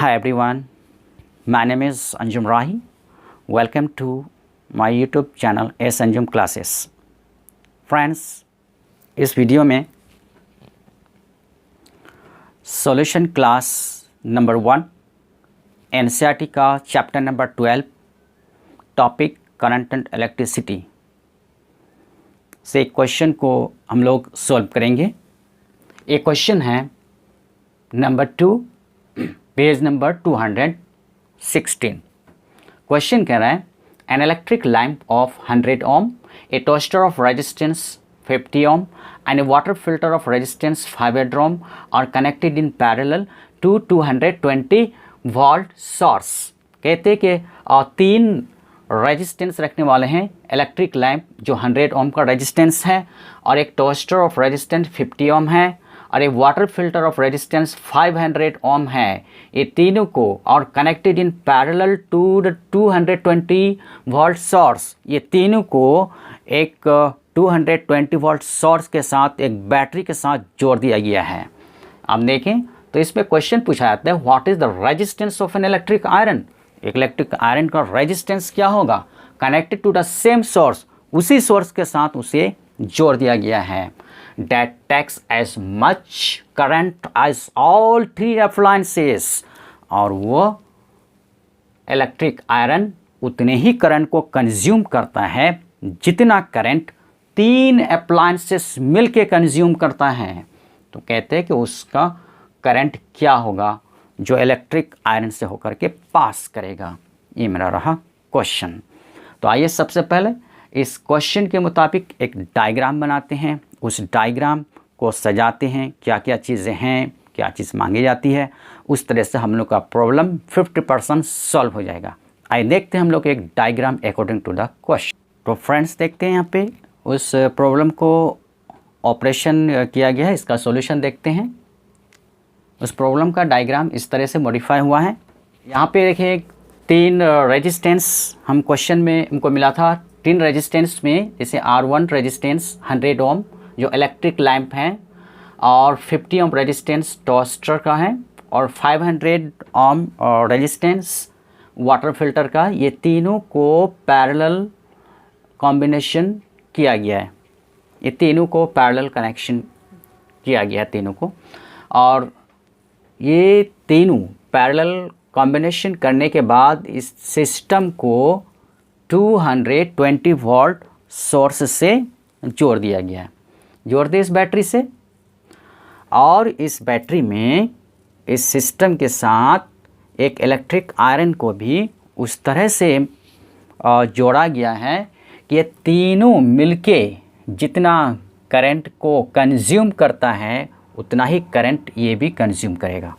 Hi everyone, my name is Anjum Rahi. Welcome to my YouTube channel S Anjum Classes. Friends, इस video में solution class number 1 NCERT का chapter number 12 topic current and electricity से एक question को हम लोग solve करेंगे। एक क्वेश्चन है नंबर 2 पेज नंबर 216। क्वेश्चन कह रहा है an electric lamp of 100 ohm, A toaster of resistance 50 ohm and a water filter of resistance 500 ohm are connected in parallel to 220 volt source। कहते हैं कि तीन रेजिस्टेंस रखने वाले हैं इलेक्ट्रिक लैम्प जो 100 ohm का रेजिस्टेंस है और एक टोस्टर ऑफ रेजिस्टेंस 50 ohm है और एक water filter of resistance 500 ohm है। ये तीनों को और connected in parallel to the 220 volt source, ये तीनों को एक 220 वोल्ट सोर्स के साथ एक बैटरी के साथ जोड़ दिया गया है। अब देखें तो इसमें क्वेश्चन पूछा जाता है what is the resistance of an electric iron. एक इलेक्ट्रिक आयरन का रेजिस्टेंस क्या होगा? Connected to the same source, उसी सोर्स के साथ उसे जोड़ दिया गया है। that takes as much current as all three appliances, और वो इलेक्ट्रिक आयरन उतने ही करंट को कंज्यूम करता है जितना करंट तीन अप्लायंसेस मिलके कंज्यूम करता है। तो कहते हैं कि उसका करंट क्या होगा जो इलेक्ट्रिक आयरन से होकर के पास करेगा। ये मेरा रहा क्वेश्चन। तो आइए सबसे पहले इस क्वेश्चन के मुताबिक एक डायग्राम बनाते हैं, उस डायग्राम को सजाते हैं, क्या क्या चीज़ें हैं, क्या चीज़ मांगी जाती है, उस तरह से हम लोग का प्रॉब्लम 50% सॉल्व हो जाएगा। आइए देखते हैं हम लोग एक diagram according to the question. तो फ्रेंड्स देखते हैं यहाँ पे उस प्रॉब्लम को ऑपरेशन किया गया है, इसका सॉल्यूशन देखते हैं। उस प्रॉब्लम का डायग्राम इस तरह से मॉडिफाई हुआ है। यहाँ पे देखिए तीन रेजिस्टेंस हम क्वेश्चन में हमको मिला था। तीन रेजिस्टेंस में जैसे R1 रेजिस्टेंस 100 ohm जो इलेक्ट्रिक लैम्प हैं और 50 ohm रेजिस्टेंस टोस्टर का है और 500 ohm रेजिस्टेंस वाटर फिल्टर का, ये तीनों को पैरेलल कॉम्बिनेशन किया गया है। ये तीनों को पैरेलल कनेक्शन किया गया है तीनों को, और ये तीनों पैरेलल कॉम्बिनेशन करने के बाद इस सिस्टम को 220 वोल्ट सोर्स से जोड़ दिया गया है। जोड़ दे इस बैटरी से, और इस बैटरी में इस सिस्टम के साथ एक इलेक्ट्रिक आयरन को भी उस तरह से जोड़ा गया है कि ये तीनों मिलके जितना करंट को कंज्यूम करता है उतना ही करंट ये भी कंज्यूम करेगा।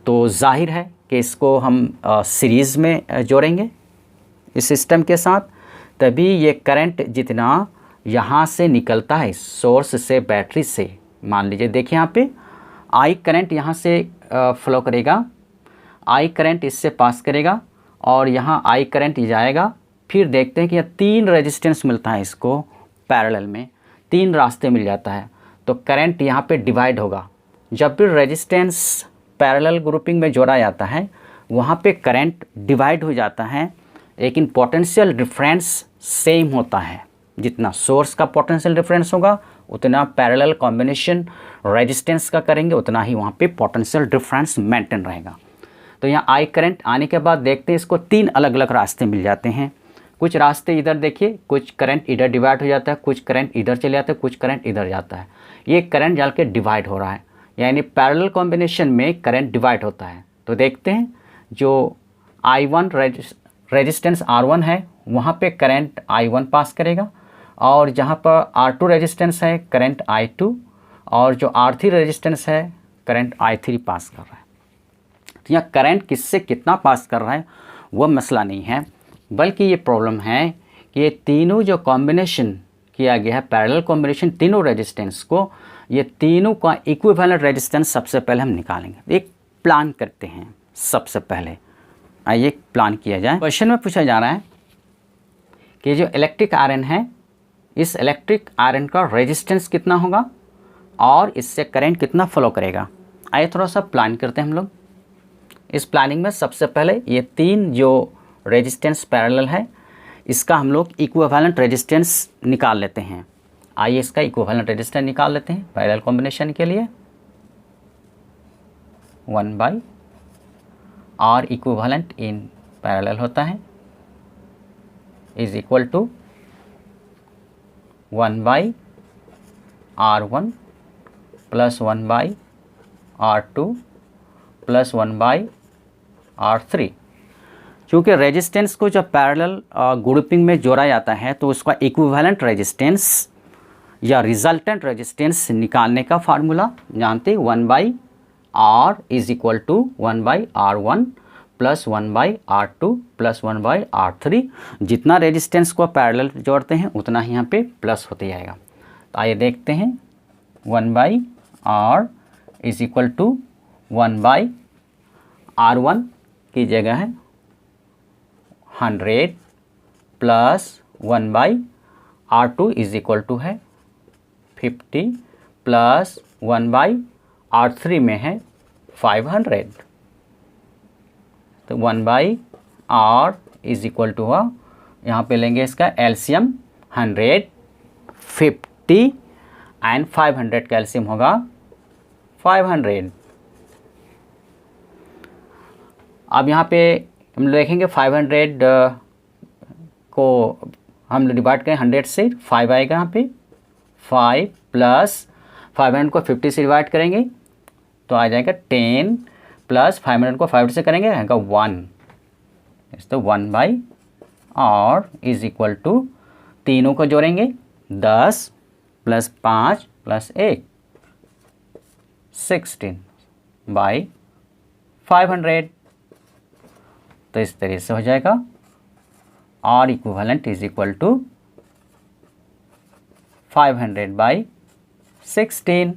तो जाहिर है कि इसको हम सीरीज़ में जोड़ेंगे इस सिस्टम के साथ, तभी ये करंट जितना यहाँ से निकलता है सोर्स से बैटरी से, मान लीजिए देखिए यहाँ पे आई करंट यहाँ से फ्लो करेगा, आई करंट इससे पास करेगा और यहाँ आई करंट जाएगा। फिर देखते हैं कि यहाँ तीन रेजिस्टेंस मिलता है इसको पैरेलल में, तीन रास्ते मिल जाता है तो करंट यहाँ पे डिवाइड होगा। जब भी रेजिस्टेंस पैरेलल ग्रुपिंग में जोड़ा जाता है वहाँ पे करंट डिवाइड हो जाता है, लेकिन पोटेंशियल डिफरेंस सेम होता है। जितना सोर्स का पोटेंशियल डिफरेंस होगा उतना पैरेलल कॉम्बिनेशन रेजिस्टेंस का करेंगे उतना ही वहाँ पे पोटेंशियल डिफरेंस मेंटेन रहेगा। तो यहाँ आई करंट आने के बाद देखते हैं इसको तीन अलग अलग रास्ते मिल जाते हैं। कुछ रास्ते इधर देखिए, कुछ करंट इधर डिवाइड हो जाता है, कुछ करंट इधर चले जाता है, कुछ करंट इधर जाता है। ये करंट जाल के डिवाइड हो रहा है, यानी पैरेलल कॉम्बिनेशन में करंट डिवाइड होता है। तो देखते हैं जो I1 रेजिस्टेंस R1 है वहाँ पे करंट I1 पास करेगा, और जहाँ पर R2 रेजिस्टेंस है करंट I2, और जो R3 रेजिस्टेंस है करंट I3 पास कर रहा है। तो यहाँ करंट किससे कितना पास कर रहा है वह मसला नहीं है, बल्कि ये प्रॉब्लम है कि ये तीनों जो कॉम्बिनेशन किया गया है पैरेलल कॉम्बिनेशन तीनों रेजिस्टेंस को, ये तीनों का इक्विवेलेंट रेजिस्टेंस सबसे पहले हम निकालेंगे। एक प्लान करते हैं सबसे पहले, आइए प्लान किया जाए। क्वेश्चन में पूछा जा रहा है कि जो इलेक्ट्रिक आयरन है इस इलेक्ट्रिक आयरन का रेजिस्टेंस कितना होगा और इससे करंट कितना फ्लो करेगा। आइए थोड़ा सा प्लान करते हैं हम लोग। इस प्लानिंग में सबसे पहले ये 3 जो रेजिस्टेंस पैरेलल है इसका हम लोग इक्विवेलेंट रेजिस्टेंस निकाल लेते हैं। आइए इसका इक्विवेलेंट रेजिस्टेंस निकाल लेते हैं पैरेलल कॉम्बिनेशन के लिए। 1/R इक्विवेलेंट इन पैरेलल होता है is equal to 1/R1 plus 1/R2 plus 1/R3। क्योंकि रेजिस्टेंस को जब पैरेलल ग्रुपिंग में जोड़ा जाता है तो उसका इक्विवेलेंट रेजिस्टेंस या रिजल्टेंट रेजिस्टेंस निकालने का फार्मूला जानते 1/R is equal to 1/R1 plus 1/R2 plus 1/R3। जितना रेजिस्टेंस को पैरेलल जोड़ते हैं उतना ही यहाँ पे प्लस होते जाएगा। तो आइए देखते हैं 1/R is equal to 1/R1 की जगह है 100 plus 1/R2 is equal to है 50 प्लस 1/R3 में है 500। तो 1/R इज इक्वल टू हुआ, यहाँ पे लेंगे इसका एलसीएम 100, 50 एंड 500 का एलसीएम होगा 500। अब यहाँ पे हम देखेंगे 500 को हम डिवाइड करें 100 से 5 आएगा यहाँ पे 5 प्लस 500 को 50 से डिवाइड करेंगे तो आ जाएगा 10 प्लस 500 को 5 से करेंगे आएगा 1। तो 1/R इज इक्वल टू तीनों को जोड़ेंगे 10 प्लस 5 प्लस 1 16/500। तो इस तरह से हो जाएगा R equivalent is equal to 500/16।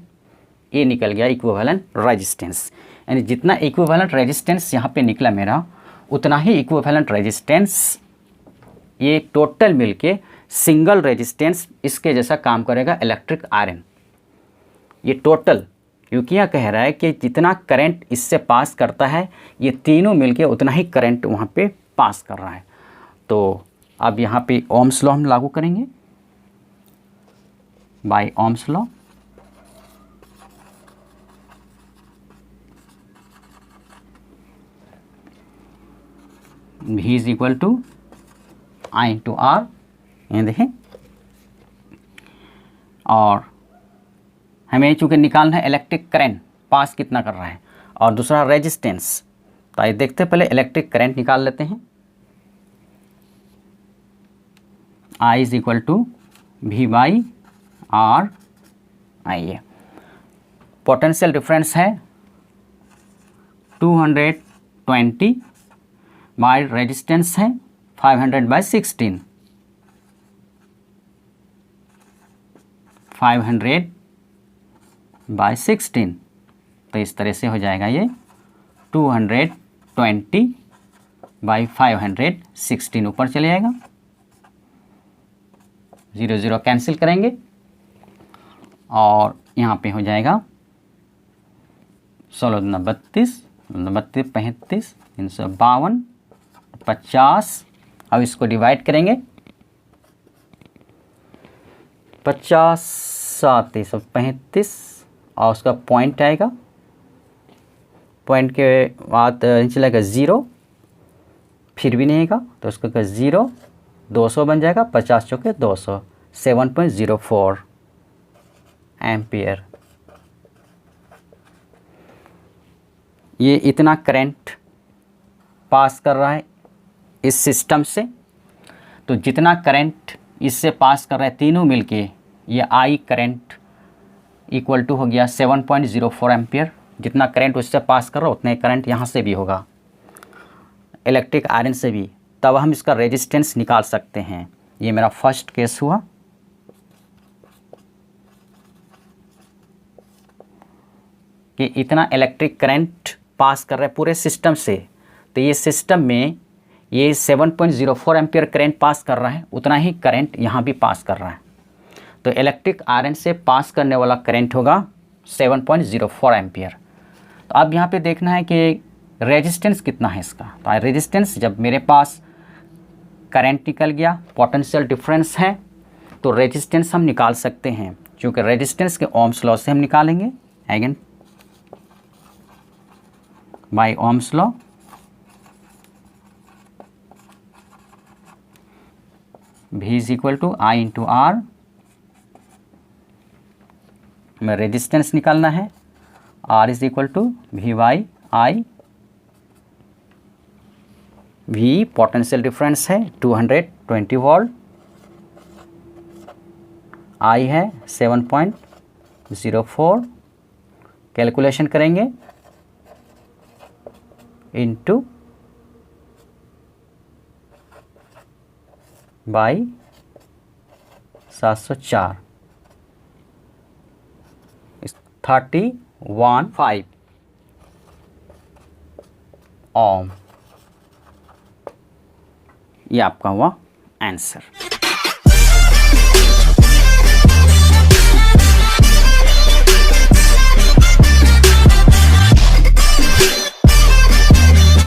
ये निकल गया इक्विवेलेंट रेजिस्टेंस। यानी जितना इक्विवेलेंट रेजिस्टेंस यहाँ पे निकला मेरा उतना ही इक्विवेलेंट रेजिस्टेंस ये टोटल मिलके सिंगल रेजिस्टेंस इसके जैसा काम करेगा इलेक्ट्रिक आयरन। ये टोटल क्योंकि यह कह रहा है कि जितना करंट इससे पास करता है ये तीनों मिलके उतना ही करंट वहाँ पे पास कर रहा है। तो अब यहाँ पे ओम्स लॉ हम लागू करेंगे by Ohm's law. V is equal to I into R, ये देखें। और हमें चूँकि निकालना है इलेक्ट्रिक करंट पास कितना कर रहा है और दूसरा रेजिस्टेंस। तो आइए देखते हैं, पहले इलेक्ट्रिक करंट निकाल लेते हैं। I is equal to V/R। आइए पोटेंशियल डिफरेंस है 220 बाय रेजिस्टेंस है 500/16। 500/16। तो इस तरह से हो जाएगा ये 220/516 ऊपर चले जाएगा, 0 0 कैंसिल करेंगे और यहाँ पे हो जाएगा 16 दूना 32, 32 35 352 50। अब इसको डिवाइड करेंगे 50 7 335 और उसका पॉइंट आएगा, पॉइंट के बाद नीचे लगेगा 0, फिर भी नहीं आएगा तो उसका 0 200 बन जाएगा, 50 चौके 200 7.04 एम्पियर। ये इतना करंट पास कर रहा है इस सिस्टम से। तो जितना करंट इससे पास कर रहा है तीनों मिलके ये आई करंट इक्वल टू हो गया 7.04 एम्पियर। जितना करंट उससे पास कर रहा है उतना करंट यहाँ से भी होगा इलेक्ट्रिक आयरन से भी, तब हम इसका रेजिस्टेंस निकाल सकते हैं। ये मेरा फर्स्ट केस हुआ। कि इतना इलेक्ट्रिक करंट पास कर रहा है पूरे सिस्टम से, तो ये सिस्टम में ये 7.04 एम्पियर करंट पास कर रहा है, उतना ही करंट यहाँ भी पास कर रहा है। तो इलेक्ट्रिक आयरन से पास करने वाला करंट होगा 7.04 एम्पियर। तो अब यहाँ पे देखना है कि रेजिस्टेंस कितना है इसका, तो रेजिस्टेंस जब मेरे पास करंट निकल गया, पोटेंशियल डिफरेंस है, तो रेजिस्टेंस हम निकाल सकते हैं, क्योंकि रेजिस्टेंस के ओम्स लॉ से हम निकालेंगे again by Ohm's law. V is equal to I into R, में रेजिस्टेंस निकालना है, R is equal to V by I, V potential difference है 220 वोल्ट, I है 7.04, कैलकुलेशन करेंगे इंटू बाई 704, 31.5 ओम। ये आपका हुआ आंसर।